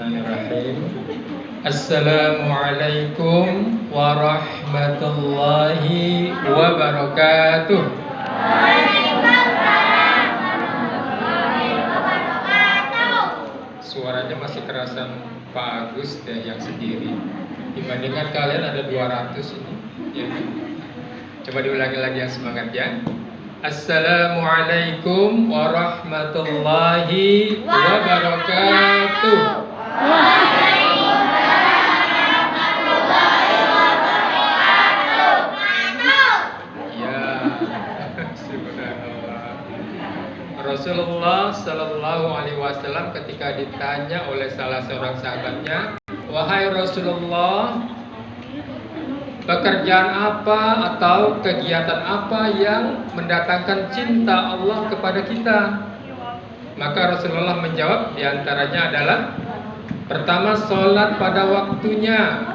Bismillahirrahmanirrahim. Assalamualaikum warahmatullahi wabarakatuh. Waalaikumsalam warahmatullahi wabarakatuh. Suaranya masih kerasan Pak Agus deh yang sendiri. Dibandingkan kalian ada 200 ini. Ya. Coba diulangi lagi yang semangat ya. Assalamualaikum warahmatullahi wabarakatuh. Waalaikumsalam warahmatullahi wabarakatuh. Ya, subhanallah. Rasulullah Shallallahu Alaihi Wasallam ketika ditanya oleh salah seorang sahabatnya, wahai Rasulullah, pekerjaan apa atau kegiatan apa yang mendatangkan cinta Allah kepada kita? Maka Rasulullah menjawab, diantaranya adalah pertama, sholat pada waktunya.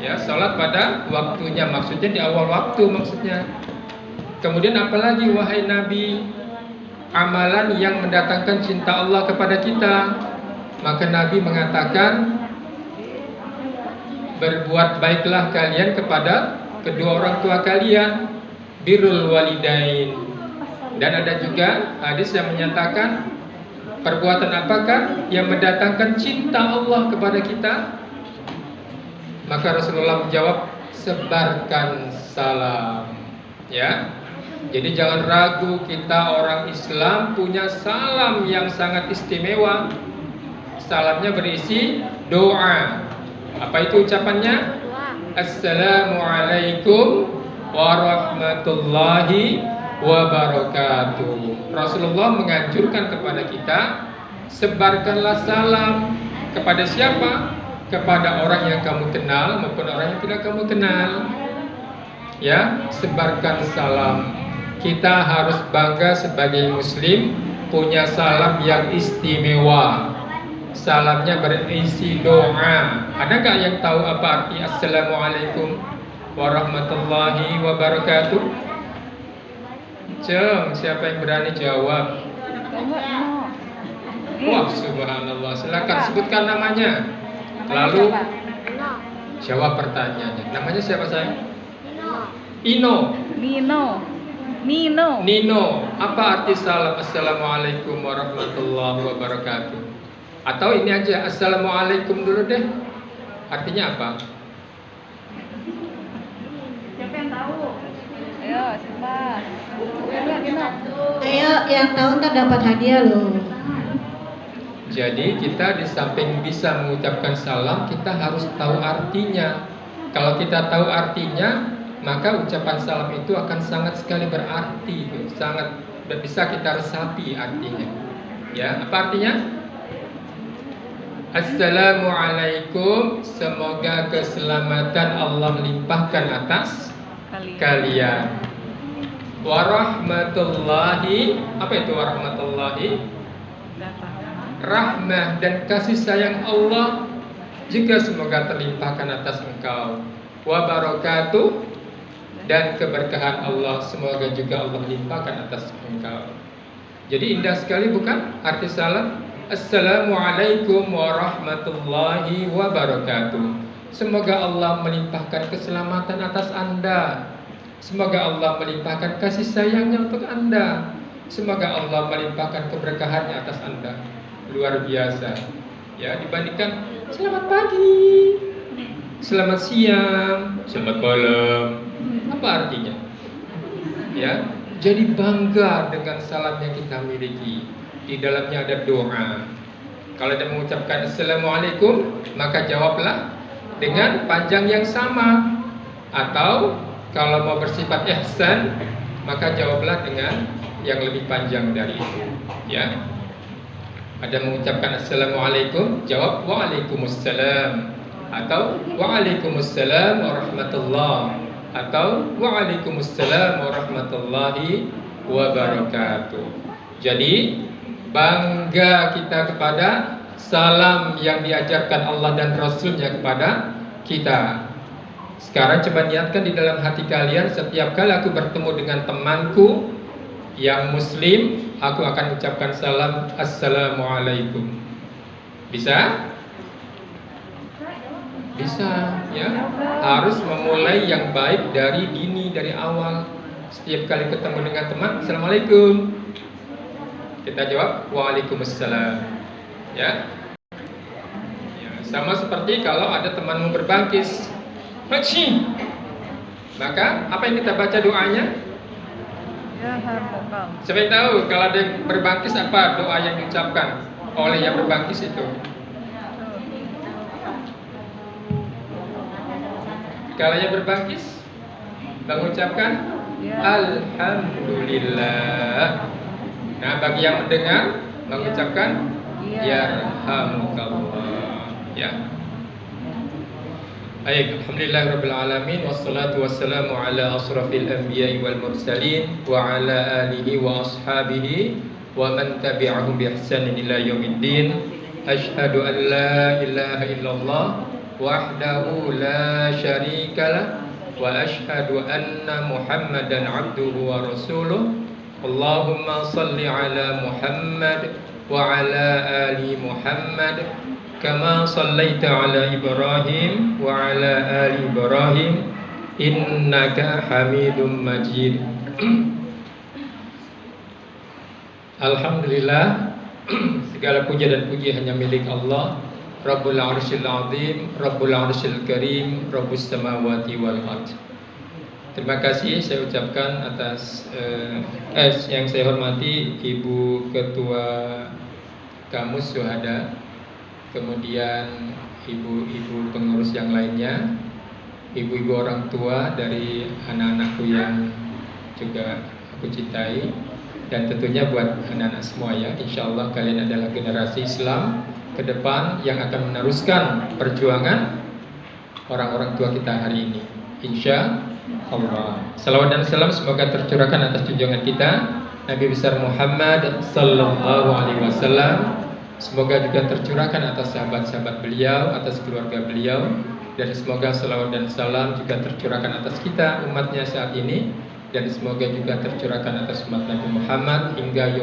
Ya, sholat pada waktunya, maksudnya di awal waktu maksudnya. Kemudian apalagi wahai Nabi, amalan yang mendatangkan cinta Allah kepada kita? Maka Nabi mengatakan, berbuat baiklah kalian kepada kedua orang tua kalian, birrul walidain. Dan ada juga hadis yang menyatakan, perbuatan apakah yang mendatangkan cinta Allah kepada kita? Maka Rasulullah menjawab, sebarkan salam. Ya, jadi jangan ragu, kita orang Islam punya salam yang sangat istimewa. Salamnya berisi doa. Apa itu ucapannya? Assalamualaikum warahmatullahi wabarakatuh. Rasulullah menganjurkan kepada kita, sebarkanlah salam. Kepada siapa? Kepada orang yang kamu kenal maupun orang yang tidak kamu kenal. Ya, sebarkan salam. Kita harus bangga sebagai muslim punya salam yang istimewa. Salamnya berisi doa. Ada nggak yang tahu apa arti Assalamualaikum warahmatullahi wabarakatuh? Ceng, siapa yang berani jawab? Wah, subhanallah. Silakan sebutkan namanya. Lalu jawab pertanyaannya. Namanya siapa sayang? Ino. Nino. Apa arti salam Assalamualaikum warahmatullahi wabarakatuh? Atau ini aja, Assalamualaikum dulu deh. Artinya apa? Siapa yang tahu? Ayo, cepat. Ayo, yang tahu ntar dapat hadiah loh. Jadi kita di samping bisa mengucapkan salam, kita harus tahu artinya. Kalau kita tahu artinya, maka ucapan salam itu akan sangat sekali berarti, sangat bisa kita resapi artinya. Ya, apa artinya? Assalamualaikum, semoga keselamatan Allah limpahkan atas kalian. Warahmatullahi, apa itu warahmatullahi? Rahmah dan kasih sayang Allah juga semoga terlimpahkan atas engkau. Wabarakatuh, dan keberkahan Allah semoga juga Allah limpahkan atas engkau. Jadi indah sekali bukan arti salam? Assalamualaikum warahmatullahi wabarakatuh. Semoga Allah melimpahkan keselamatan atas Anda. Semoga Allah melimpahkan kasih sayangnya untuk Anda. Semoga Allah melimpahkan keberkahannya atas Anda. Luar biasa. Ya, dibandingkan selamat pagi, selamat siang, selamat malam. Apa artinya? Ya, jadi bangga dengan salam yang kita miliki. Di dalamnya ada doa. Kalau Anda mengucapkan Assalamualaikum, maka jawablah dengan panjang yang sama. Atau kalau mau bersifat ihsan, maka jawablah dengan yang lebih panjang dari itu. Ya. Ada mengucapkan Assalamualaikum, jawab Waalaikumsalam. Atau Waalaikumsalam warahmatullahi. Atau Waalaikumsalam warahmatullahi wabarakatuh. Jadi bangga kita kepada salam yang diajarkan Allah dan Rasulnya kepada kita. Sekarang coba niatkan di dalam hati kalian, setiap kali aku bertemu dengan temanku yang muslim, aku akan ucapkan salam Assalamualaikum. Bisa? Bisa, ya. Harus memulai yang baik dari dini, dari awal. Setiap kali ketemu dengan teman, Assalamualaikum. Kita jawab, Waalaikumsalam. Ya. Ya, sama seperti kalau ada temanmu berbangkis, Haji. Maka apa yang kita baca doanya? Ya harmokal. Siapa yang tahu kalau ada yang berbangkis apa doa yang diucapkan oleh yang berbangkis itu? Kalau yang berbangkis mengucapkan Alhamdulillah. Nah, bagi yang mendengar mengucapkan Yarhamukallah. Ya. Baik, alhamdulillahirabbil alamin wassalatu wassalamu ala asrafil anbiya'i wal mursalin wa ala alihi wa ashabihi wa man tabi'ahum bi ihsanin ila yaumiddin. Asyhadu an la ilaha illallah wahdahu la syarikalah wa asyhadu anna Muhammadan abduhu wa rasuluh. Allahumma salli ala Muhammad wa ala ali Muhammad kama sallaita ala Ibrahim wa ala ali Ibrahim innaka Hamidum Majid. Alhamdulillah, segala puja dan puji hanya milik Allah, Rabbul Arsyil Azim, Rabbul Arsyil Karim, Rabbus Samawati wal Ard. Terima kasih saya ucapkan atas yang saya hormati Ibu Ketua Kamus Syuhada, kemudian ibu-ibu pengurus yang lainnya, ibu-ibu orang tua dari anak-anakku yang juga aku cintai, dan tentunya buat anak-anak semua ya, insya Allah kalian adalah generasi Islam ke depan yang akan meneruskan perjuangan orang-orang tua kita hari ini, insya Allah. Salawat dan salam semoga tercurahkan atas junjungan kita Nabi besar Muhammad sallallahu alaihi wasallam. Semoga juga tercurahkan atas sahabat-sahabat beliau, atas keluarga beliau, dan semoga salawat dan salam juga tercurahkan atas kita umatnya saat ini, dan semoga juga tercurahkan atas umat Nabi Muhammad hingga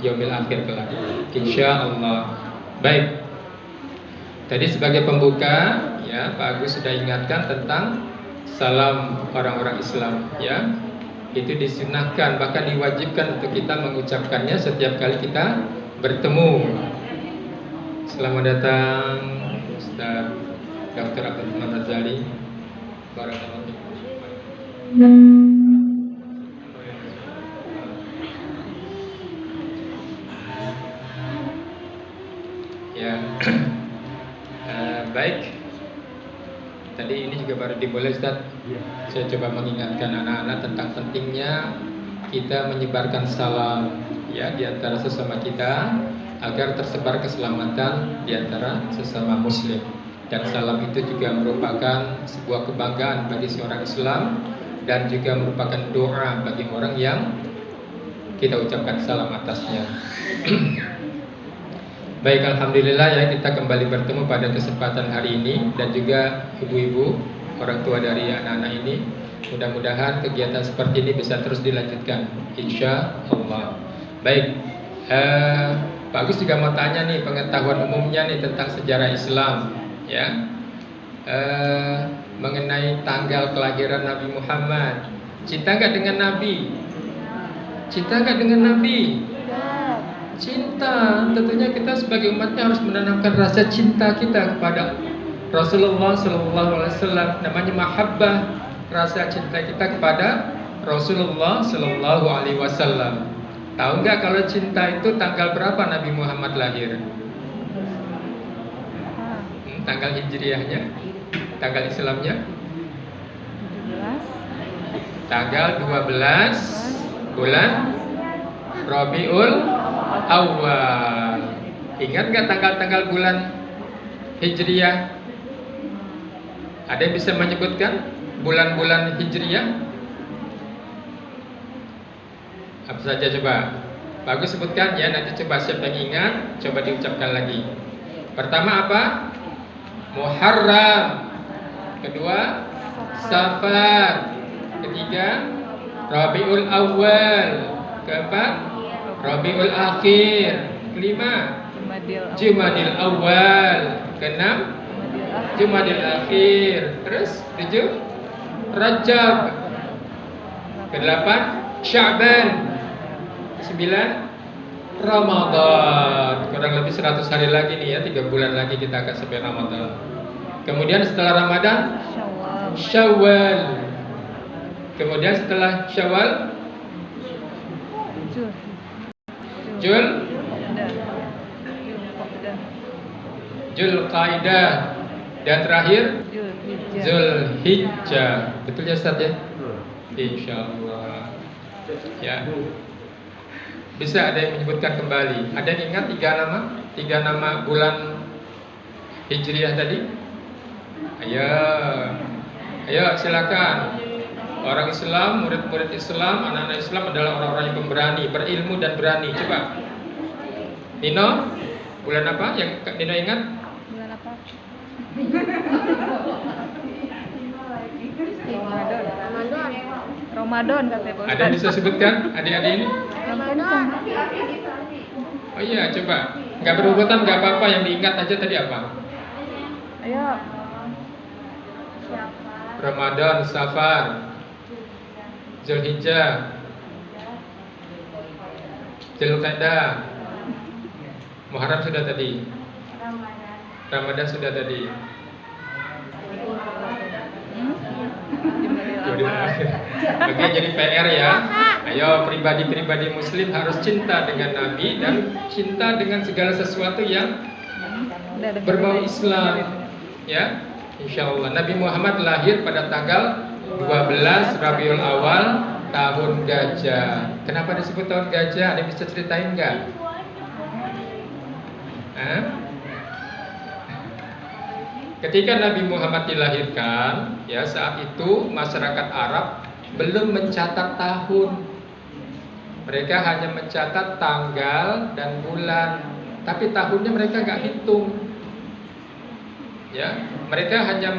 yaumil akhir kelak, insya Allah. Baik, tadi sebagai pembuka ya Pak Agus sudah ingatkan tentang salam orang-orang Islam ya. Itu disunahkan, bahkan diwajibkan untuk kita mengucapkannya setiap kali kita bertemu. Selamat datang Ustaz Dr. Abdurrahman Razali. Barakallahu fiikum. Ya. Baik. Tadi ini juga baru dimulai Ustaz. Saya coba mengingatkan anak-anak tentang pentingnya kita menyebarkan salam ya di antara sesama kita agar tersebar keselamatan di antara sesama muslim. Dan salam itu juga merupakan sebuah kebanggaan bagi seorang Islam dan juga merupakan doa bagi orang yang kita ucapkan salam atasnya. Baik, alhamdulillah ya kita kembali bertemu pada kesempatan hari ini, dan juga ibu-ibu orang tua dari anak-anak ini. Mudah-mudahan kegiatan seperti ini bisa terus dilanjutkan, insya Allah. Baik, Pak Agus juga mau tanya nih pengetahuan umumnya nih tentang sejarah Islam ya, mengenai tanggal kelahiran Nabi Muhammad. Cinta nggak dengan Nabi? Cinta nggak dengan Nabi? Cinta. Tentunya kita sebagai umatnya harus menanamkan rasa cinta kita kepada Rasulullah SAW. Namanya mahabbah, rasa cinta kita kepada Rasulullah SAW. Tahu nggak kalau cinta itu tanggal berapa Nabi Muhammad lahir? Tanggal hijriahnya, tanggal Islamnya? Tanggal 12 bulan Rabiul Awal. Ingat nggak tanggal-tanggal bulan hijriah? Ada yang bisa menyebutkan bulan-bulan hijriah? Apa saja coba? Bagus sebutkan ya, nanti coba siapa yang ingat, coba diucapkan lagi. Pertama apa? Muharram. Kedua Safar. Ketiga Rabiul Awal. Keempat Rabiul Akhir. Kelima Jumadil Awal. Keenam Jumadil Akhir. Terus 7 Rajab. Ke-8 Sya'ban. 9 Ramadan. Kurang lebih 100 hari lagi nih ya, 3 bulan lagi kita akan sampai Ramadan. Kemudian setelah Ramadan Syawal. Syawal. Kemudian setelah Syawal Jul. Jul Qa'dah. Qa'dah. Zulqaidah. Dan terakhir Zulhijjah. Zulhijjah. Betul ya Ustaz ya? Insyaallah. Ya. Bisa ada yang menyebutkan kembali? Ada yang ingat 3 nama bulan Hijriah tadi? Ayo silakan. Orang Islam, murid-murid Islam, anak-anak Islam adalah orang-orang yang pemberani, berilmu dan berani. Coba. Nino, bulan apa yang Nino ingat? Bulan apa? Ramadan katanya Pak Ada yang bisa sebutkan adik-adik ini? Ramadan. Oh iya, coba. Nggak berurutan, nggak apa-apa. Yang diingat aja tadi apa? Ayo. Ramadan, Safar, Zulhijjah, Zulqa'dah, Muharram sudah tadi, Ramadan sudah tadi. Jumadil Akhir. Oke, jadi PR ya. Ayo, pribadi-pribadi Muslim harus cinta dengan Nabi dan cinta dengan segala sesuatu yang Udah ada berbau video. Islam. Ya, Insya Allah. Nabi Muhammad lahir pada tanggal 12 Rabiul Awal tahun gajah. Kenapa disebut tahun gajah? Ada yang bisa ceritain nggak? Hah? Ketika Nabi Muhammad dilahirkan, ya saat itu masyarakat Arab belum mencatat tahun. Mereka hanya mencatat tanggal dan bulan, tapi tahunnya mereka nggak hitung. Ya, mereka hanya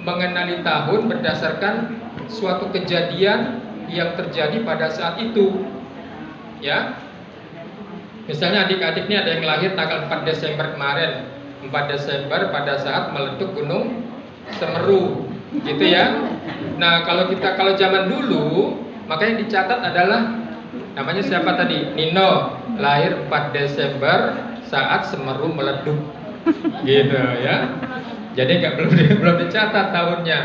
mengenali tahun berdasarkan suatu kejadian yang terjadi pada saat itu. Ya, misalnya adik-adik ini ada yang lahir tanggal 4 Desember kemarin. 4 Desember pada saat meleduk Gunung Semeru, gitu ya. Nah, kalau zaman dulu, maka yang dicatat adalah namanya siapa tadi? Nino, lahir 4 Desember saat Semeru meleduk, gitu ya. Jadi belum dicatat tahunnya.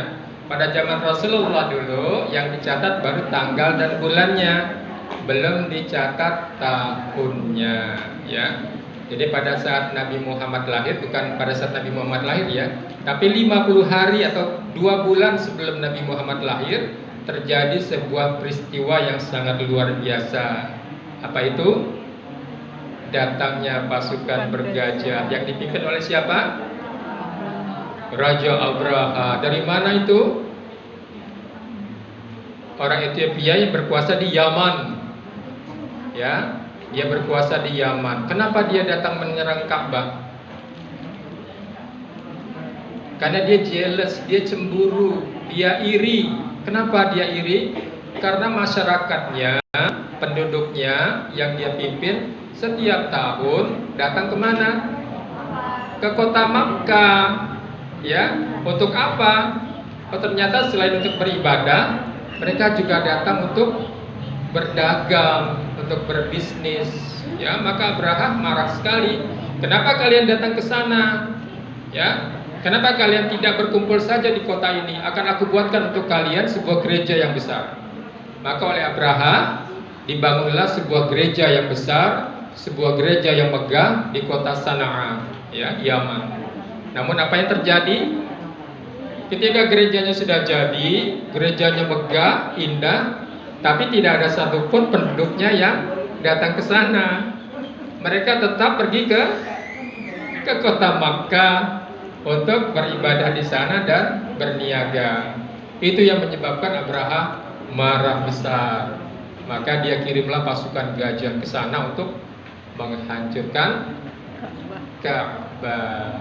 Pada zaman Rasulullah dulu, yang dicatat baru tanggal dan bulannya, belum dicatat tahunnya, ya. Jadi pada saat Nabi Muhammad lahir, bukan pada saat Nabi Muhammad lahir ya, tapi 50 hari atau 2 bulan sebelum Nabi Muhammad lahir, terjadi sebuah peristiwa yang sangat luar biasa. Apa itu? Datangnya pasukan bergajah yang dipimpin oleh siapa? Raja Abraha. Dari mana itu? Orang Ethiopia yang berkuasa di Yaman. Ya, dia berkuasa di Yaman. Kenapa dia datang menyerang Ka'bah? Karena dia jealous, dia cemburu, dia iri. Kenapa dia iri? Karena masyarakatnya, penduduknya yang dia pimpin setiap tahun datang kemana? Ke kota Makkah. Ya, untuk apa? Oh, ternyata selain untuk beribadah, mereka juga datang untuk berdagang, untuk berbisnis. Ya, maka Abraham marah sekali. Kenapa kalian datang ke sana? Ya, kenapa kalian tidak berkumpul saja di kota ini? Akan aku buatkan untuk kalian sebuah gereja yang besar. Maka oleh Abraham dibangunlah sebuah gereja yang besar, sebuah gereja yang megah di kota Sana'a, ya, Yaman. Namun apa yang terjadi? Ketika gerejanya sudah jadi, gerejanya megah, indah, tapi tidak ada satupun penduduknya yang datang ke sana. Mereka tetap pergi ke kota Makkah untuk beribadah di sana dan berniaga. Itu yang menyebabkan Abraham marah besar. Maka dia kirimlah pasukan gajah ke sana untuk menghancurkan Ka'bah.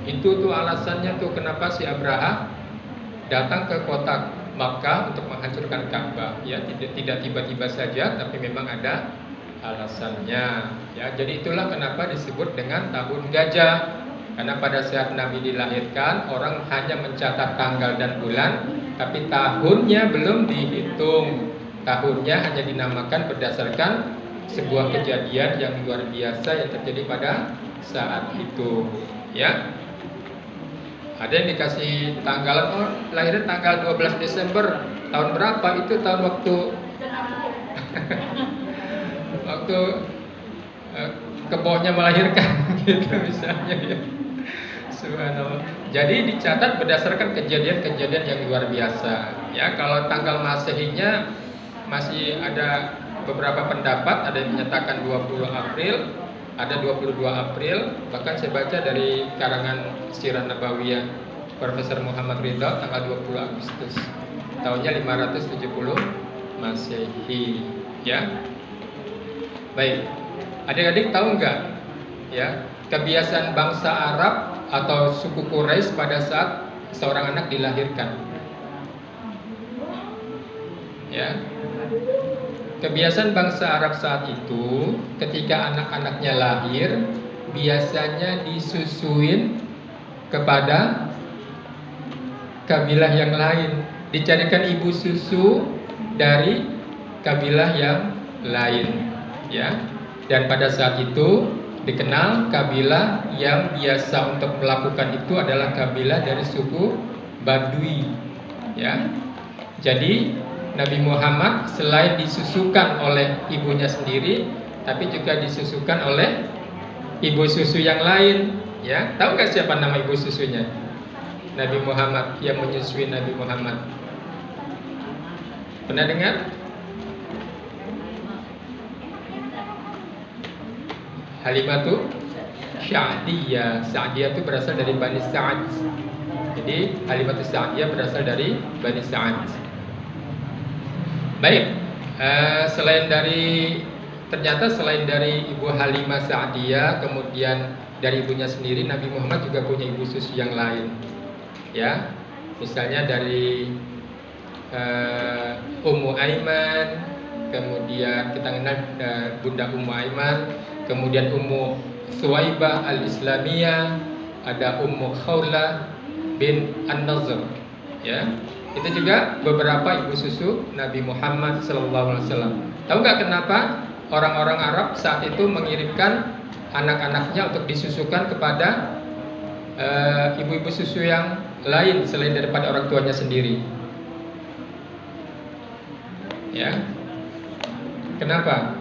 Itu tuh alasannya tuh kenapa si Abraham datang ke kota Makkah untuk menghancurkan Ka'bah. Ya, tidak tiba-tiba saja, tapi memang ada alasannya. Ya, jadi itulah kenapa disebut dengan tahun gajah. Karena pada saat Nabi dilahirkan, orang hanya mencatat tanggal dan bulan, tapi tahunnya belum dihitung. Tahunnya hanya dinamakan berdasarkan sebuah kejadian yang luar biasa yang terjadi pada saat itu, ya. Ada yang dikasih tanggalan, oh lahirnya tanggal 12 Desember tahun berapa? Itu tahun waktu waktu kebohnya melahirkan gitu misalnya ya. Subhanallah. Jadi dicatat berdasarkan kejadian-kejadian yang luar biasa. Ya, kalau tanggal Masehinya masih ada beberapa pendapat, ada yang menyatakan 20 April, ada 22 April, bahkan saya baca dari karangan Sirah Nabawiyah Profesor Muhammad Ridha tanggal 20 Agustus. Tahunnya 570 Masehi, ya. Baik. Adik-adik tahu nggak ya kebiasaan bangsa Arab atau suku Quraisy pada saat seorang anak dilahirkan? Ya. Kebiasaan bangsa Arab saat itu ketika anak-anaknya lahir biasanya disusuin kepada kabilah yang lain, dicarikan ibu susu dari kabilah yang lain, ya. Dan pada saat itu dikenal kabilah yang biasa untuk melakukan itu adalah kabilah dari suku Badui, ya. Jadi Nabi Muhammad selain disusukan oleh ibunya sendiri, tapi juga disusukan oleh ibu susu yang lain, ya. Tahu nggak siapa nama ibu susunya? Nabi Muhammad, yang menyusui Nabi Muhammad. Pernah dengar? Halimatu Sa'diyah. Sa'diyah itu berasal dari Bani Sa'ad. Jadi Halimatu Sa'diyah berasal dari Bani Sa'ad. Baik, ternyata selain dari Ibu Halimah Sa'diyah, kemudian dari ibunya sendiri, Nabi Muhammad juga punya ibu susu yang lain, ya. Misalnya dari Ummu Aiman, kemudian kita kenal Bunda Ummu Aiman, kemudian Ummu Suwaibah Al-Islamiyah, ada Ummu Khawlah bin An-Nazr, ya. Itu juga beberapa ibu susu Nabi Muhammad SAW. Tahu nggak kenapa orang-orang Arab saat itu mengirimkan anak-anaknya untuk disusukan kepada ibu-ibu susu yang lain selain daripada orang tuanya sendiri? Ya, kenapa?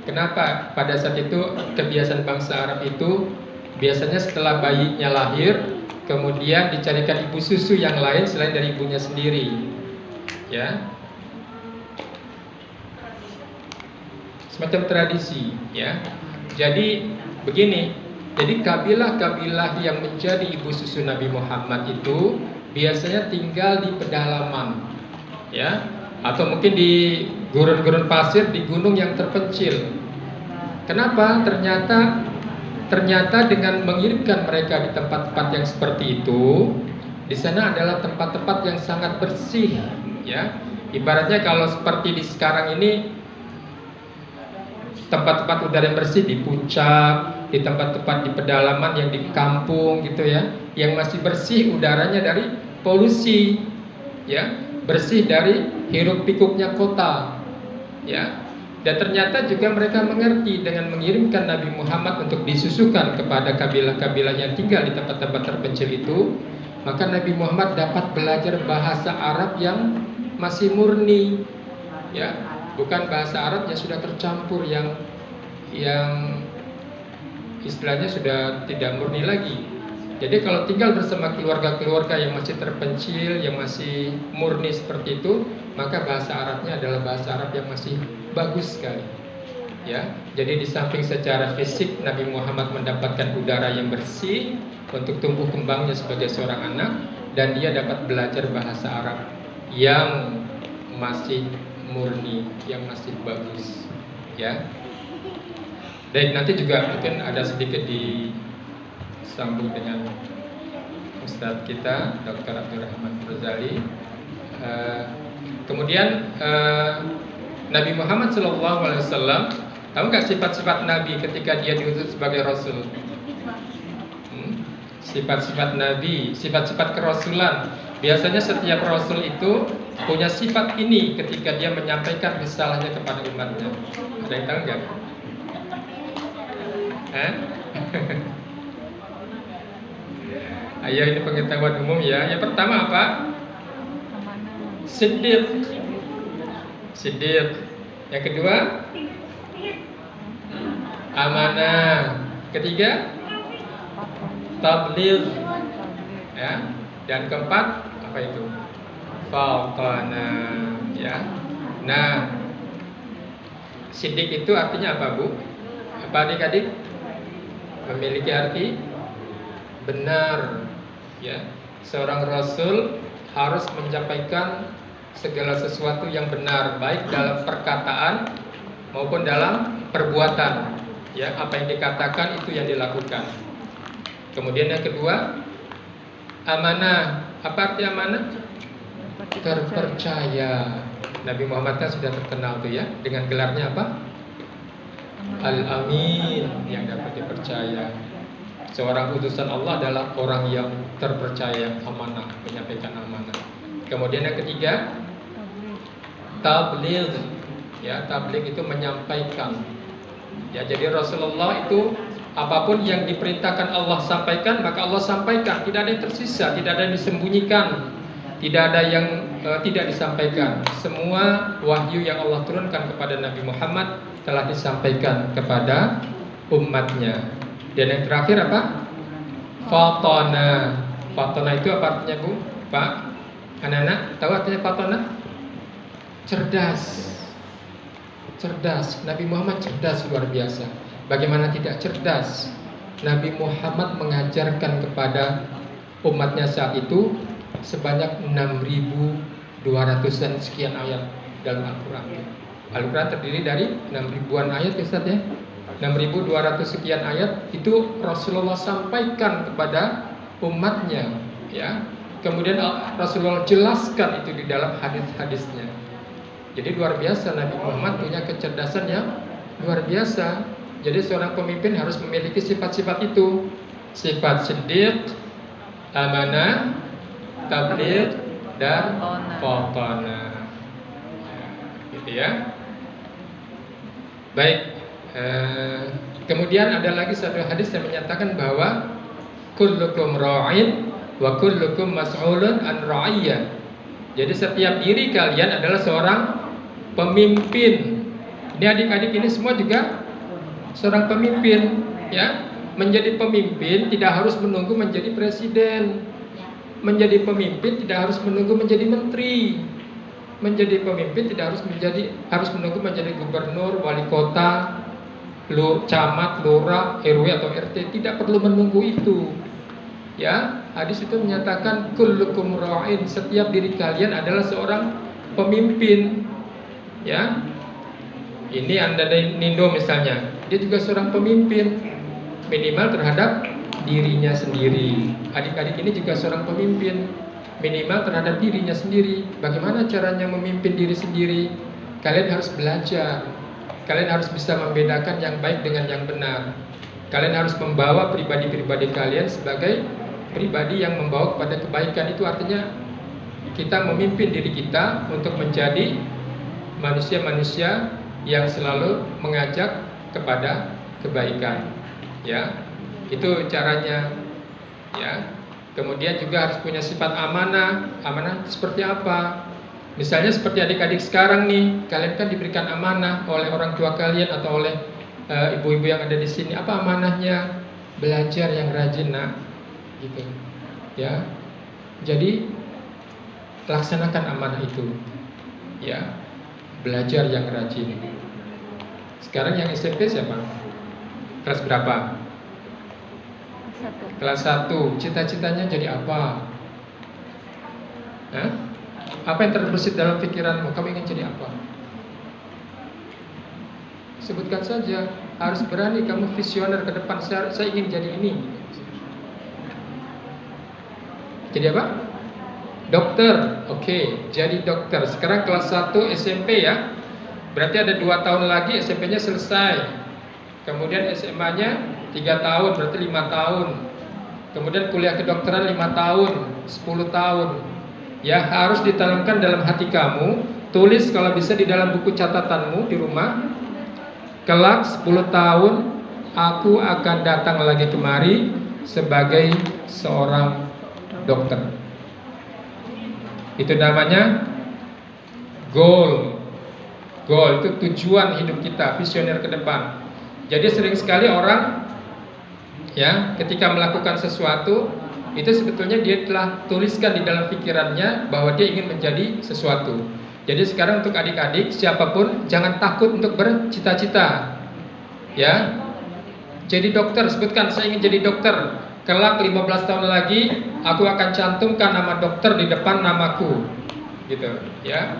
Kenapa pada saat itu kebiasaan bangsa Arab itu biasanya setelah bayinya lahir, kemudian dicarikan ibu susu yang lain selain dari ibunya sendiri, ya. Semacam tradisi, ya. Jadi begini, jadi kabilah-kabilah yang menjadi ibu susu Nabi Muhammad itu biasanya tinggal di pedalaman, ya, atau mungkin di gurun-gurun pasir di gunung yang terpencil. Kenapa? Ternyata dengan mengirimkan mereka di tempat-tempat yang seperti itu, di sana adalah tempat-tempat yang sangat bersih, ya. Ibaratnya kalau seperti di sekarang ini, tempat-tempat udara yang bersih di puncak, di tempat-tempat di pedalaman yang di kampung gitu ya, yang masih bersih udaranya dari polusi, ya, bersih dari hiruk pikuknya kota, ya. Dan ternyata juga mereka mengerti dengan mengirimkan Nabi Muhammad untuk disusukan kepada kabilah-kabilah yang tinggal di tempat-tempat terpencil itu, maka Nabi Muhammad dapat belajar bahasa Arab yang masih murni, ya, bukan bahasa Arab yang sudah tercampur yang istilahnya sudah tidak murni lagi. Jadi kalau tinggal bersama keluarga-keluarga yang masih terpencil, yang masih murni seperti itu, maka bahasa Arabnya adalah bahasa Arab yang masih bagus sekali, ya. Jadi di samping secara fisik Nabi Muhammad mendapatkan udara yang bersih untuk tumbuh kembangnya sebagai seorang anak, dan dia dapat belajar bahasa Arab yang masih murni, yang masih bagus, ya. Dan nanti juga mungkin ada sedikit disambung dengan Ustadz kita Dr. Abdurrahman Rozali. Kemudian Nabi Muhammad SAW, tahu nggak sifat-sifat Nabi ketika dia diutus sebagai Rasul? Sifat-sifat Nabi, sifat-sifat kerasulan. Biasanya setiap Rasul itu punya sifat ini ketika dia menyampaikan risalahnya kepada umatnya. Ada yang tahu nggak? Ayo, ini pengetahuan umum ya. Yang pertama apa? Siddiq. Siddiq. Yang kedua? Amanah. Ketiga? Tabligh. Ya. Dan keempat apa itu? Fatana. Ya. Nah, siddiq itu artinya apa, Bu? Apa adik-adik? Memiliki arti benar. Ya. Seorang rasul harus menyampaikan segala sesuatu yang benar, baik dalam perkataan maupun dalam perbuatan. Ya, apa yang dikatakan itu yang dilakukan. Kemudian yang kedua, amanah. Apa arti amanah? Terpercaya. Nabi Muhammad kan sudah terkenal tuh ya dengan gelarnya apa? Al-Amin, yang dapat dipercaya. Seorang utusan Allah adalah orang yang terpercaya, amanah, menyampaikan amanah. Kemudian yang ketiga, tabligh. Ya, tabligh itu menyampaikan. Ya, jadi Rasulullah itu apapun yang diperintahkan Allah sampaikan, maka Allah sampaikan. Tidak ada yang tersisa, tidak ada yang disembunyikan, tidak ada yang tidak disampaikan. Semua wahyu yang Allah turunkan kepada Nabi Muhammad telah disampaikan kepada umatnya. Dan yang terakhir apa? Fatana. Fatana itu apa artinya, Bu? Pak? Anak-anak, tahu artinya fatana? Cerdas. Cerdas. Nabi Muhammad cerdas luar biasa. Bagaimana tidak cerdas? Nabi Muhammad mengajarkan kepada umatnya saat itu sebanyak 6.200-an sekian ayat dalam Al-Quran. Al-Quran terdiri dari 6.000-an ayat, Ustaz ya. 6.200 sekian ayat itu Rasulullah sampaikan kepada umatnya, ya. Kemudian Rasulullah jelaskan itu di dalam hadis-hadisnya. Jadi luar biasa, Nabi Muhammad punya kecerdasan yang luar biasa. Jadi seorang pemimpin harus memiliki sifat-sifat itu. Sifat siddiq, amanah, tabligh, dan fatana. Gitu ya. Baik. Kemudian ada lagi satu hadis yang menyatakan bahwa kullukum ra'in wa kullukum mas'ulun an ra'iyya. Jadi setiap diri kalian adalah seorang pemimpin. Ini adik-adik ini semua juga seorang pemimpin, ya. Menjadi pemimpin tidak harus menunggu menjadi presiden. Menjadi pemimpin tidak harus menunggu menjadi menteri. Menjadi pemimpin tidak harus menunggu menjadi gubernur, wali kota, camat, lurah, RW atau RT. Tidak perlu menunggu itu. Ya, hadis itu menyatakan kullukum ra'in, setiap diri kalian adalah seorang pemimpin. Ya. Ini Anda dari Nindo misalnya, dia juga seorang pemimpin, minimal terhadap dirinya sendiri. Adik-adik ini juga seorang pemimpin, minimal terhadap dirinya sendiri. Bagaimana caranya memimpin diri sendiri? Kalian harus belajar. Kalian harus bisa membedakan yang baik dengan yang benar. Kalian harus membawa pribadi-pribadi kalian sebagai pribadi yang membawa kepada kebaikan. Itu artinya kita memimpin diri kita untuk menjadi manusia-manusia yang selalu mengajak kepada kebaikan. Ya, itu caranya. Ya. Kemudian juga harus punya sifat amanah. Amanah seperti apa? Misalnya seperti adik-adik sekarang nih, kalian kan diberikan amanah oleh orang tua kalian atau oleh ibu-ibu yang ada di sini. Apa amanahnya? Belajar yang rajin, nak. Gitu. Ya. Jadi laksanakan amanah itu. Ya. Belajar yang rajin. Sekarang yang SMP siapa? Kelas berapa? Kelas 1. Cita-citanya jadi apa? Hah? Apa yang terbersit dalam pikiranmu? Kamu ingin jadi apa? Sebutkan saja. Harus berani, kamu visioner ke depan. Saya ingin jadi ini. Jadi apa? Dokter. Oke, jadi dokter. Sekarang kelas 1 SMP ya. Berarti ada 2 tahun lagi SMP-nya selesai. Kemudian SMA-nya 3 tahun, berarti 5 tahun. kemudian kuliah kedokteran 5 tahun, 10 tahun. Ya, harus ditanamkan dalam hati kamu. Tulis kalau bisa di dalam buku catatanmu di rumah. Kelak 10 tahun aku akan datang lagi kemari sebagai seorang dokter. Itu namanya goal. Goal itu tujuan hidup kita, visioner ke depan. Jadi sering sekali orang ya, ketika melakukan sesuatu itu sebetulnya dia telah tuliskan di dalam pikirannya bahwa dia ingin menjadi sesuatu. Jadi sekarang untuk adik-adik siapapun jangan takut untuk bercita-cita. Ya. Jadi dokter, sebutkan saya ingin jadi dokter. Kelak 15 tahun lagi aku akan cantumkan nama dokter di depan namaku. Gitu, ya.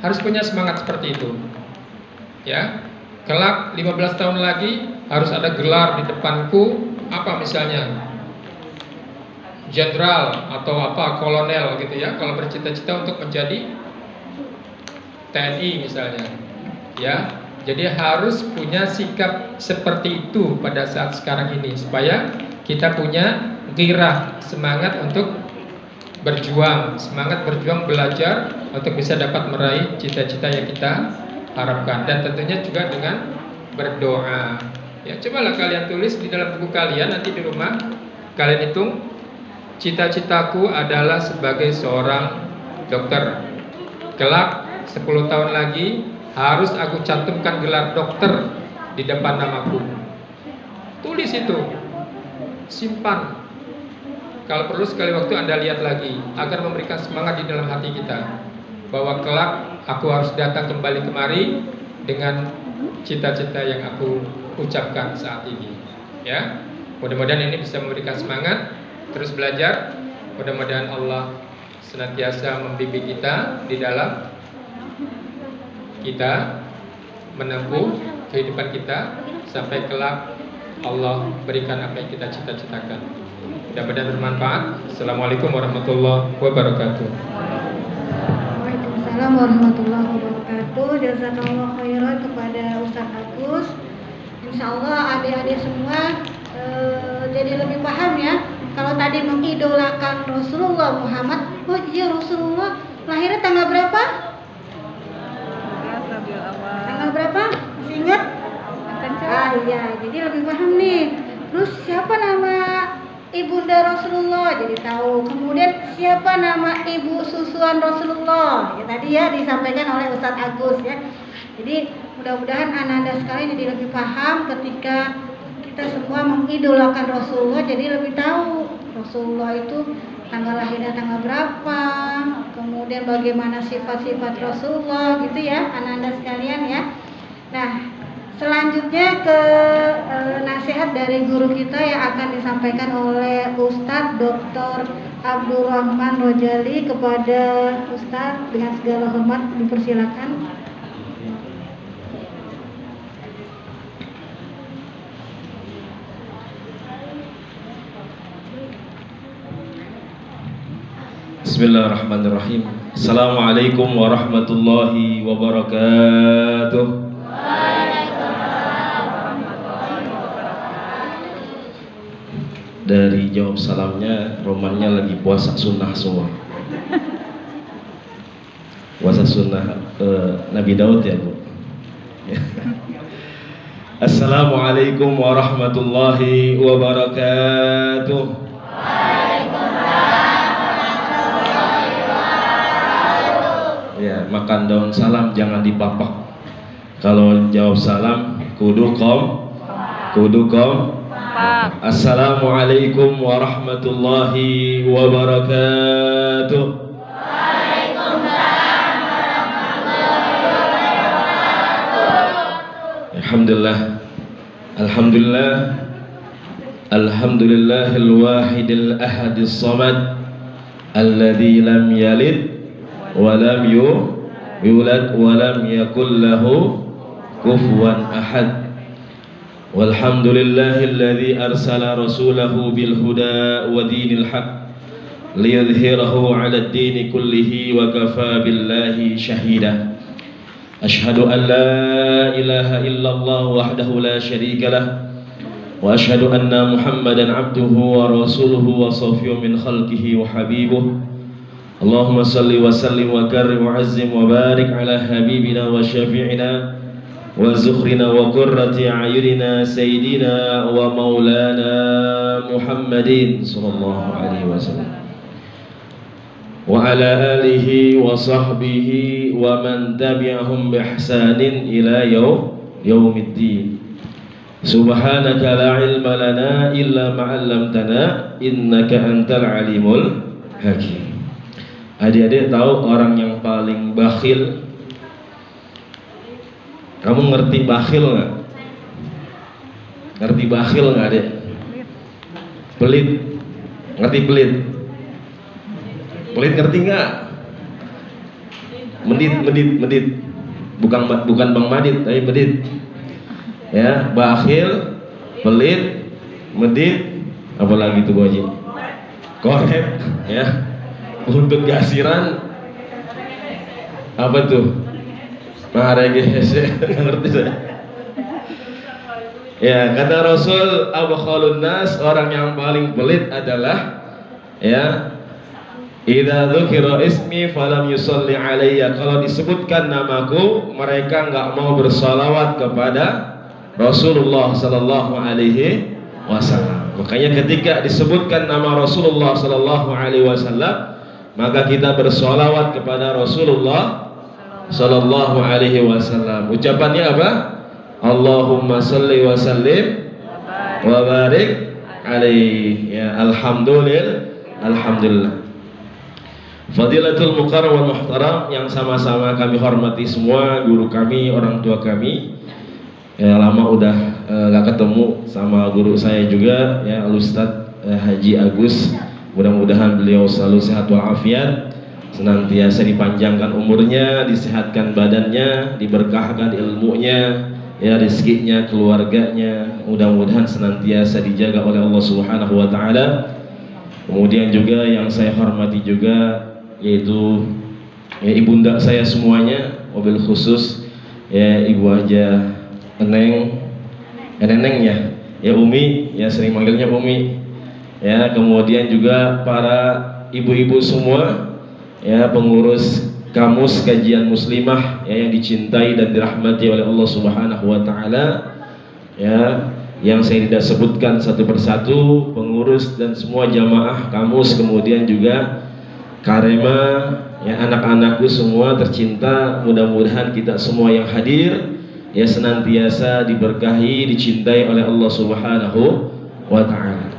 Harus punya semangat seperti itu. Ya. Kelak 15 tahun lagi harus ada gelar di depanku, apa misalnya? Jenderal atau apa, kolonel gitu ya. Kalau bercita-cita untuk menjadi TNI misalnya. Ya. Jadi harus punya sikap seperti itu pada saat sekarang ini supaya kita punya gairah, semangat untuk berjuang, semangat berjuang belajar untuk bisa dapat meraih cita-cita yang kita harapkan, dan tentunya juga dengan berdoa. Ya, cobalah kalian tulis di dalam buku kalian nanti di rumah. Kalian hitung, cita-citaku adalah sebagai seorang dokter. Kelak 10 tahun lagi harus aku cantumkan gelar dokter di depan namaku. Tulis itu, simpan. Kalau perlu sekali waktu Anda lihat lagi agar memberikan semangat di dalam hati kita bahwa kelak aku harus datang kembali kemari dengan cita-cita yang aku ucapkan saat ini. Ya, mudah-mudahan ini bisa memberikan semangat terus belajar. Mudah-mudahan Allah senantiasa membimbing kita di dalam kita menempuh kehidupan kita sampai kelak Allah berikan apa yang kita cita-citakan. Mudah-mudahan bermanfaat. Assalamualaikum warahmatullahi wabarakatuh. Waalaikumsalam warahmatullahi wabarakatuh. Jazakallah khairan kepada Ustaz Agus. Insya Allah adik-adik semua jadi lebih paham ya. Kalau tadi mengidolakan Rasulullah Muhammad, oh iya Rasulullah lahirnya tanggal berapa? Tanggal berapa? Masih ingat? Ah iya, jadi lebih paham nih. Terus siapa nama ibunda Rasulullah? Jadi tahu. Kemudian siapa nama ibu susuan Rasulullah? Ya tadi ya disampaikan oleh Ustaz Agus ya. Jadi mudah-mudahan anak-anak sekalian jadi lebih paham ketika kita semua mengidolakan Rasulullah, jadi lebih tahu Rasulullah itu tanggal lahirnya tanggal berapa, kemudian bagaimana sifat-sifat Rasulullah gitu ya anak-anak sekalian ya. Nah selanjutnya ke nasihat dari guru kita yang akan disampaikan oleh Ustadz Dr. Abdul Rahman Rojali. Kepada Ustadz dengan segala hormat dipersilakan. Bismillahirrahmanirrahim. Assalamualaikum warahmatullahi wabarakatuh. Dari jawab salamnya, romannya lagi puasa sunnah semua. Puasa sunnah Nabi Daud ya Bu. Assalamualaikum warahmatullahi wabarakatuh. Ya, makan daun salam jangan dipapak. Kalau jawab salam kudu kom. Assalamualaikum warahmatullahi wabarakatuh. Waalaikumsalam warahmatullahi wabarakatuh. Alhamdulillahil wahidil ahadis samad alladzi lam yalid walam yulad walam yakul lahu kufuwan ahad. Walhamdulillahilladzi arsala rasulahu bil huda wa dinil haq liyudhhirahu 'alad dini kullihi wa kafa billahi shahida. Ashhadu an la ilaha illallah wahdahu la syarika lah وأشهد أن محمدا عبده ورسوله وصفيه من خلقه وحبيبه اللهم صل وسلم وكرم وعزم وبارك على حبيبنا وشفيعنا وزخرنا وقرة أعيننا سيدنا ومولانا محمد صلى الله عليه وسلم وعلى آله وصحبه ومن تبعهم بإحسان إلى يوم الدين سبحانك لا علم لنا إلا ما علمتنا إنك أنت العليم الحكيم. Adik-adik tahu orang yang paling bakhil? Kamu ngerti bakhil nggak? Ngerti bakhil nggak, adik? Pelit. Ngerti pelit? Pelit ngerti nggak? Medit. Bukan Bang Madit, tapi medit. Ya, bakhil, pelit, medit, apalagi itu Boji? Korek, ya. Untuk gasiran, apa tuh? Maharege, ngerti saya. Ya, kata Rasul, abkhalun nas, orang yang paling pelit adalah, ya, idza dzukira ismi falam yusalli alayya, kalau disebutkan namaku mereka enggak mau bersalawat kepada Rasulullah sallallahu alaihi wasallam. Makanya ketika disebutkan nama Rasulullah sallallahu alaihi wasallam, maka kita bersalawat kepada Rasulullah sallallahu alaihi wasallam. Ucapannya apa? Allahumma salli wa sallim wa barik alaihi. Ya, alhamdulillah. Fadilatul mukarram wal muhtaram yang sama-sama kami hormati semua, guru kami, orang tua kami. Ya, lama udah gak ketemu sama guru saya juga, ya, Al-Ustadz Haji Agus. Mudah-mudahan beliau selalu sehat walafiat, senantiasa dipanjangkan umurnya, disehatkan badannya, diberkahkan ilmunya, ya, rezekinya, keluarganya. Mudah-mudahan senantiasa dijaga oleh Allah Subhanahu wa taala. Kemudian juga yang saya hormati juga yaitu ya, ibunda saya semuanya, mobil khusus ya Ibu Haja Neneng ya Umi, ya sering manggilnya Umi. Ya, kemudian juga para ibu-ibu semua, ya, pengurus Kamus Kajian Muslimah, ya, yang dicintai dan dirahmati oleh Allah Subhanahu wa taala, ya, yang saya tidak sebutkan satu persatu, pengurus dan semua jamaah Kamus, kemudian juga Karema, ya, anak-anakku semua tercinta. Mudah-mudahan kita semua yang hadir ya senantiasa diberkahi, dicintai oleh Allah Subhanahu wa taala.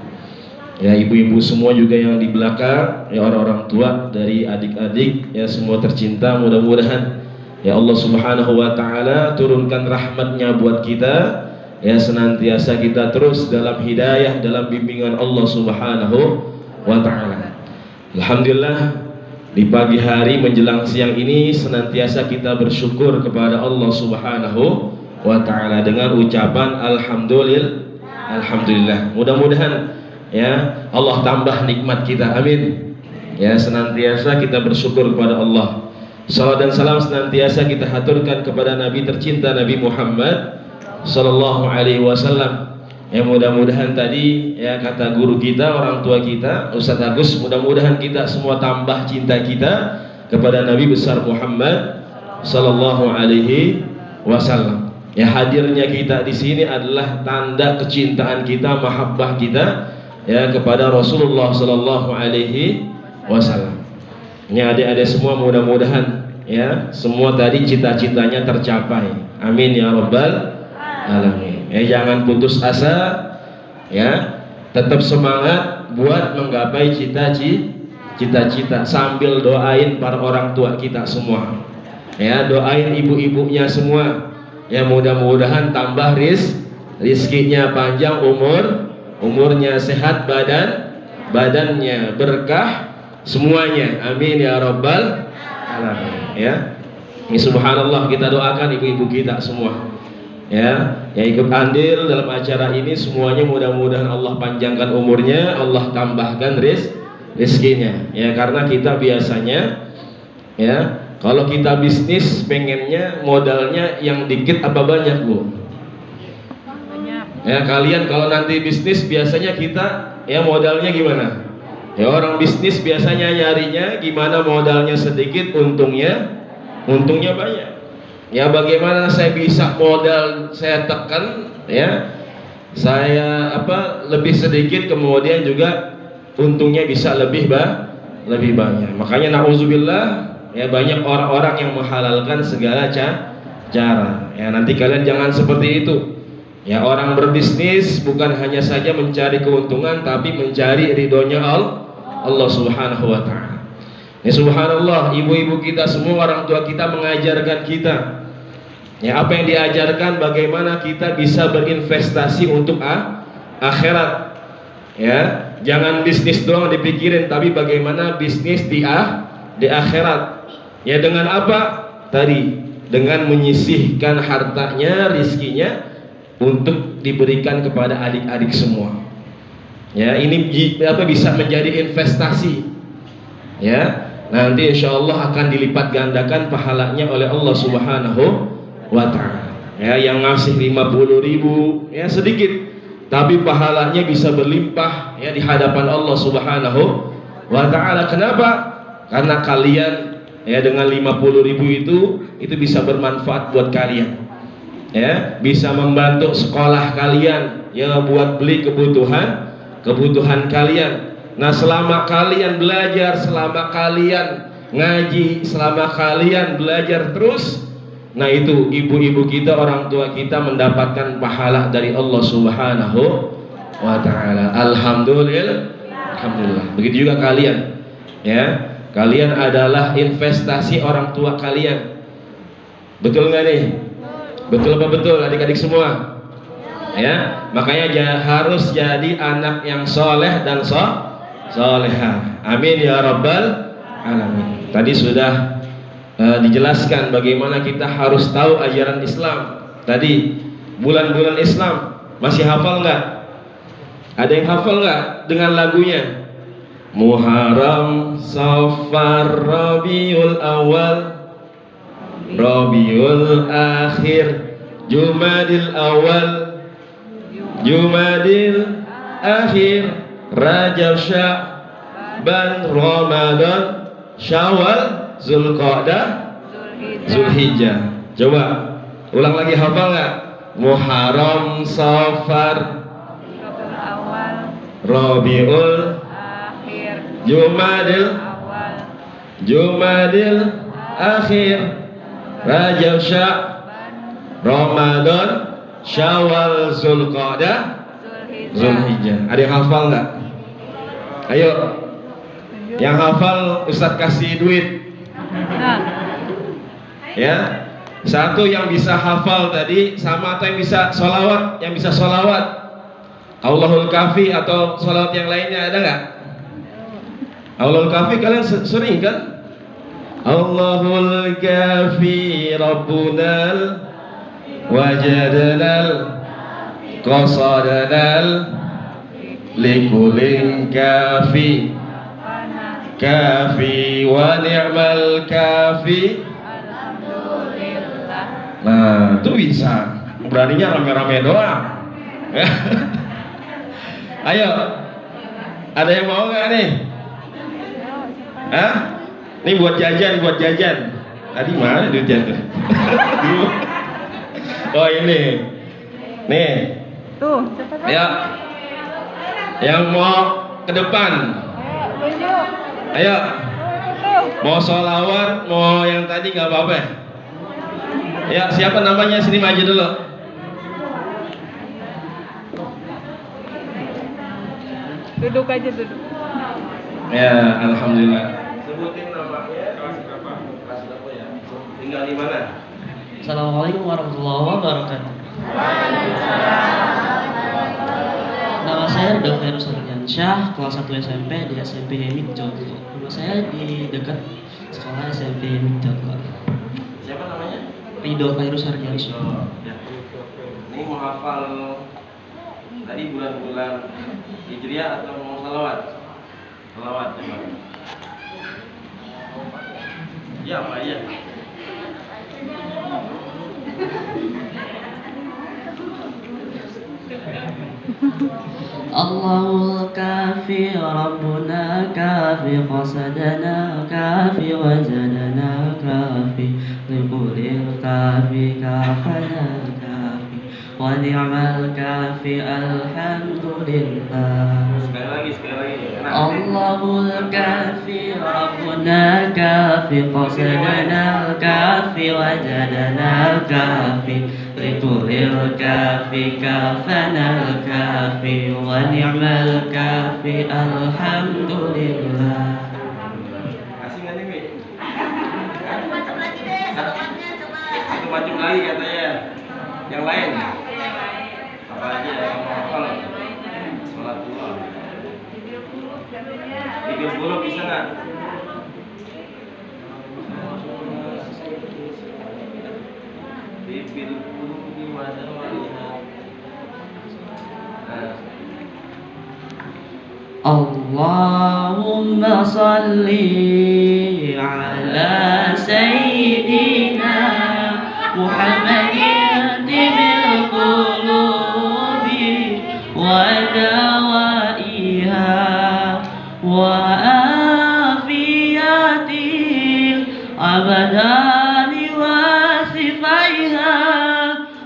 Ya, ibu-ibu semua juga yang di belakang, ya, orang-orang tua dari adik-adik, ya, semua tercinta. Mudah-mudahan ya Allah Subhanahu wa taala turunkan rahmatnya buat kita, ya, senantiasa kita terus dalam hidayah, dalam bimbingan Allah Subhanahu wa taala. Alhamdulillah, di pagi hari menjelang siang ini senantiasa kita bersyukur kepada Allah Subhanahu wa taala dengan ucapan alhamdulillah. Mudah-mudahan ya Allah tambah nikmat kita, amin. Ya, senantiasa kita bersyukur kepada Allah. Salawat dan salam senantiasa kita haturkan kepada Nabi tercinta Nabi Muhammad sallallahu alaihi wasallam. Ya, mudah-mudahan tadi ya kata guru kita, orang tua kita Ustaz Agus, mudah-mudahan kita semua tambah cinta kita kepada Nabi besar Muhammad sallallahu alaihi wasallam. Ya, hadirnya kita di sini adalah tanda kecintaan kita, mahabbah kita ya kepada Rasulullah sallallahu alaihi wasallam. Ya, adik-adik semua, mudah-mudahan ya semua tadi cita-citanya tercapai. Amin ya rabbal alamin. Ya, jangan putus asa, ya, tetap semangat buat menggapai cita-cita sambil doain para orang tua kita semua. Ya, doain ibu-ibunya semua. Ya, mudah-mudahan tambah rizkinya panjang, umurnya sehat, badannya berkah semuanya. Amin ya rabbal alamin. Ya, ini subhanallah, kita doakan ibu-ibu kita semua. Ya, yang ikut andil dalam acara ini semuanya mudah-mudahan Allah panjangkan umurnya, Allah tambahkan rezekinya. Ya, karena kita biasanya ya kalau kita bisnis pengennya modalnya yang dikit apa banyak, Bu? Ya, kalian kalau nanti bisnis biasanya kita ya modalnya gimana? Ya, orang bisnis biasanya nyarinya gimana modalnya sedikit, untungnya banyak. Ya, bagaimana saya bisa modal saya tekan ya, saya lebih sedikit, kemudian juga untungnya bisa lebih banyak. Makanya nauzubillah ya, banyak orang-orang yang menghalalkan segala cara. Ya, nanti kalian jangan seperti itu. Ya, orang berbisnis bukan hanya saja mencari keuntungan, tapi mencari ridhonya Allah Subhanahu wa taala. Ya, subhanallah, ibu-ibu kita semua, orang tua kita mengajarkan kita. Ya, apa yang diajarkan bagaimana kita bisa berinvestasi untuk akhirat. Ya, jangan bisnis doang dipikirin, tapi bagaimana bisnis di akhirat. Ya, dengan apa? Tadi, dengan menyisihkan hartanya, rizkinya untuk diberikan kepada adik-adik semua. Ya, ini bisa menjadi investasi. Ya, nanti insya Allah akan dilipat gandakan pahalanya oleh Allah Subhanahu wa ta'ala. Ya, yang ngasih 50.000 ya sedikit, tapi pahalanya bisa berlimpah ya di hadapan Allah Subhanahu wa ta'ala. Kenapa? Karena kalian ya dengan 50.000 itu bisa bermanfaat buat kalian. Ya, bisa membantu sekolah kalian ya, buat beli kebutuhan kalian. Nah, selama kalian belajar, selama kalian ngaji, selama kalian belajar terus, nah itu ibu-ibu kita, orang tua kita mendapatkan pahala dari Allah Subhanahu wa ta'ala. Alhamdulillah. Begitu juga kalian. Ya, kalian adalah investasi orang tua kalian. Betul nggak nih? Betul apa betul adik-adik semua? Ya, makanya harus jadi anak yang soleh dan solehah. Amin ya rabbal alamin. Tadi sudah dijelaskan bagaimana kita harus tahu ajaran Islam. Tadi bulan-bulan Islam, masih hafal nggak? Ada yang hafal nggak dengan lagunya? Muharram, Safar, Rabiul Awal, Rabiul Akhir, Jumadil Awal, Jumadil Akhir, Rajab, Sya'ban, Ramadan, Syawal, Zulqa'dah, Zulhijjah. Coba ulang lagi, hafal nggak? Muharram, Safar, Rabiul Akhir, Jumadil Akhir, Rajab, Sya'ban, Ramadan, Syawal, Zulqa'dah, Zulhijjah. Ada yang hafal nggak? Ayo, yang hafal Ustadz kasih duit. Ya, satu yang bisa hafal tadi sama atau yang bisa sholawat, Allahul Kafi atau sholawat yang lainnya ada nggak? Allahul Kafi kalian sering kan? Allahul Kafi Rabbunal Wajadnal Qasadanal Likulin Kafi Kafi wa ni'mal kafi. Nah, itu bisa. Beraninya rame-rame doang. Ayo, ada yang mau nggak nih? Hah? Ini buat jajan. Tadi mana duitnya tuh? Oh ini, nih. Tuh, cepat. Ya, yang mau ke depan. Ayo, mau sholawat, mau yang tadi nggak apa-apa. Ya, siapa namanya? Sini maju dulu. Duduk aja, duduk. Ya, alhamdulillah. Sebutin namanya. Kelas berapa ya? Tinggal di mana? Assalamualaikum warahmatullahi wabarakatuh. Nama saya Dr. Sarjansyah, kelas 1 SMP di SMP Hemik Jogja. Rumah saya di dekat sekolah SMP Hemik Jogja. Siapa namanya? Ridho Khairul Sarjansyah. Ya. Ini mau hafal tadi bulan-bulan Hijriah atau mau salawat? Salawat coba. Ya, Pak, ya. الله الكافي ربنا كافي قصدنا كافي وجدنا كافي لكل الكافي كافنا كافي ونعم الكافي الحمد لله. Sekali lagi. الله الكافي ربنا كافي قصدنا الكافي وجدنا الكافي لكل الكافي كافنا الكافي ونعم الكافي الحمد لله. Kasih nggak nih, Mi? Macam lagi deh, salawatnya coba. Satu macam lagi katanya. Yang lain? Apa aja yang mau hafal? Salatullah. 30 bisa nggak? اللهم صل على سيدنا محمد طب القلوب ودوائها وآفيات الأبدان وصفائها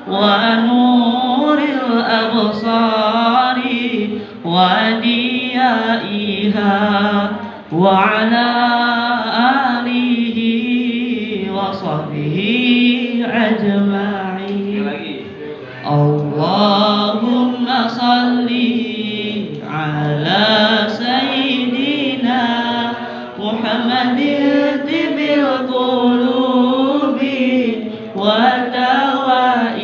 ونور الأبصار وديائها وعلى آله وصحبه أجمعين. اللهم صل على سيدنا محمد طب القلوب ودوائها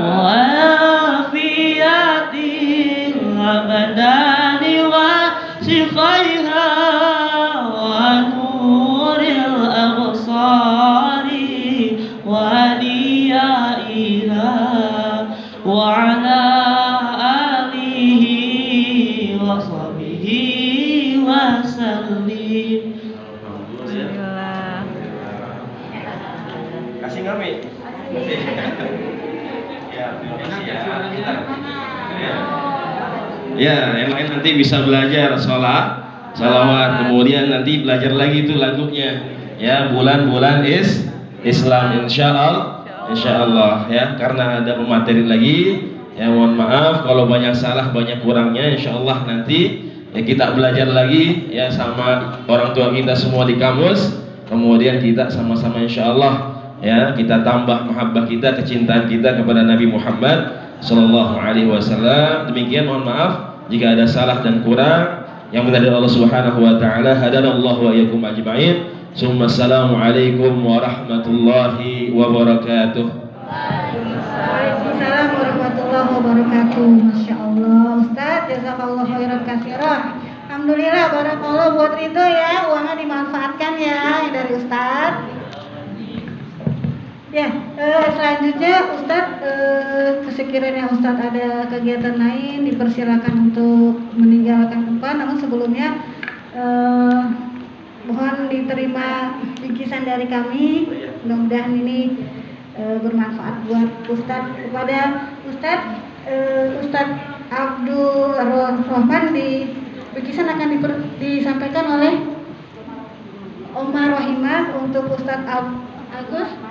وعافية الأبدان وشفائها ونور الأبصار وديائها وعلى آله وصحبه وسلم. Alhamdulillah. Kasih nggak, Mi? Ya, terima kasih ya. Ya, yang lain nanti bisa belajar salawat, kemudian nanti belajar lagi itu lagunya. Ya, bulan-bulan Islam, insya Allah ya. Karena ada pemateri lagi, ya mohon maaf kalau banyak salah, banyak kurangnya. Insya Allah nanti ya kita belajar lagi ya sama orang tua kita semua di kamus. Kemudian kita sama-sama insya Allah ya kita tambah mahabbah kita, kecintaan kita kepada Nabi Muhammad Sallallahu Alaihi Wasallam. Demikian, mohon maaf jika ada salah dan kurang. Yang benar dari Allah Subhanahu Wa Taala. Hadanallahu wa iyyakum ajma'in. Assalamualaikum warahmatullahi wabarakatuh. Waalaikumsalam warahmatullahi wabarakatuh. Masya Allah, Ustadz, jazakallah khairan katsirah. Alhamdulillah, barakallah buat Ridho ya, uangnya dimanfaatkan ya dari Ustadz. Ya, selanjutnya Ustadz, sekiranya Ustadz ada kegiatan lain dipersilakan untuk meninggalkan tempat. Namun sebelumnya mohon diterima bingkisan dari kami. Mudah-mudahan ini bermanfaat buat Ustadz. Kepada Ustadz Abdul Rahman, di bingkisan akan disampaikan oleh Omar Wahimah untuk Ustadz Agus.